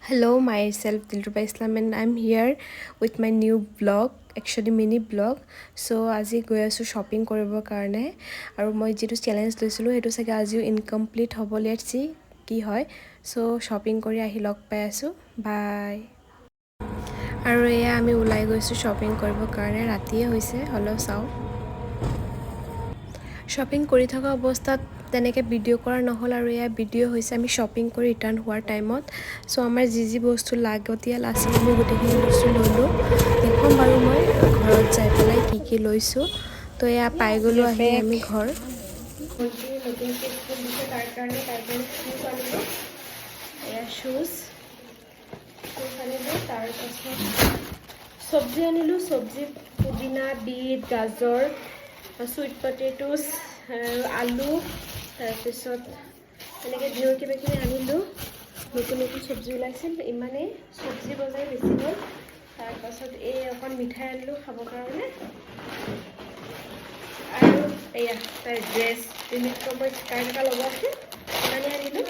Hello, myself Dilruba Islam and I'm here with my new vlog, actually mini vlog. So আজি গৈ আছো shopping কৰিবৰ কাৰণে আৰু মই যেটো চ্যালেঞ্জ লৈছিলো হেতু সাগে আজিও ইনকমপ্লিট হ'ব লেটছি কি হয় সো shopping কৰি আহি লগ পাই আছো বাই আৰু এয়া আমি উলাই গৈছো shopping কৰিবৰ কাৰণে ৰাতিয়ে হৈছে হলো চাও shopping কৰি থকা অৱস্থাত তেনেকে ভিডিও কৰা নহল আৰু এয়া ভিডিও হৈছে আমি shopping কৰি ৰিটাৰ্ণ হোৱাৰ টাইমত সো আমাৰ যি বস্তু লাগতিয়াল আছিল আমি গোটেইখিনি বস্তু ললো দেখম বাৰু মই ঘৰত যাই পেলাই কি লৈছো তো এয়া পাই গলো আহি আমি ঘৰ নতুন স্কুল দিছে তাৰ কাৰণে শুজ আনিলো এয়া শুজ আনিলো তাৰ পাছত সবজি আনিলো সবজি পুদিনা বিট গাজৰ sweet potatoes আলু তাৰপিছত এনেকৈ দিও কিবাকিবি আনিলো নতুন সবজি ওলাইছিল ইমানে সবজি বজাই বেছি হ'ল তাৰপাছত এই অকণ মিঠাই আনিলো খাবৰ কাৰণে আৰু এয়া তাৰ ড্ৰেছ ইউনিফৰ্মৰ স্কাৰ্ট এটা লগোৱা আছে ইমানে আনিলো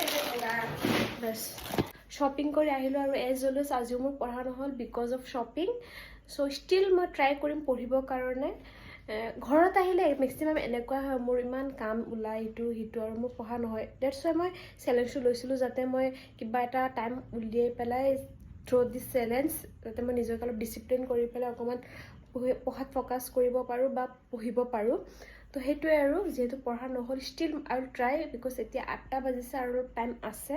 বাস shopping কৰি আহিলো আৰু এজ অলৱেজ আজিও মোৰ পঢ়া নহল because of shopping so still মই ট্ৰাই কৰিম পঢ়িবৰ কাৰণে ঘৰত আহিলে ম্যাক্সিমাম এনেকুৱা হয় মোৰ ইমান কাম উলাই হিটো আৰু মোৰ পঢ়া নহয় দ্যাটস ওয়াই মই চ্যালেঞ্জ লৈছিলো যাতে মই কিবা এটা টাইম উলিয়াই পেলাই থ্ৰু দিস চ্যালেঞ্জ যাতে মই নিজকে অলপ ডিসিপ্লিন কৰি পেলাই অকমান পঢ়াত ফোকাস কৰিব পাৰো বা পঢ়িব পাৰো তো হেতুৱে আৰু যেহেতু পঢ়া নহল still I will try because এতিয়া 8টা বাজিছে আৰু টাইম আছে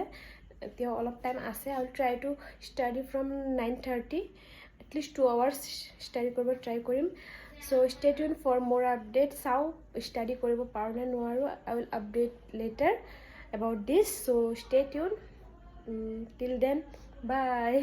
এতিয়া অলপ টাইম আছে I will try to study from 9:30 at least 2 hours study কৰিব ট্ৰাই কৰিম so stay tuned for more updates how study koribo paru na noaru I will update later about this so stay tuned till then bye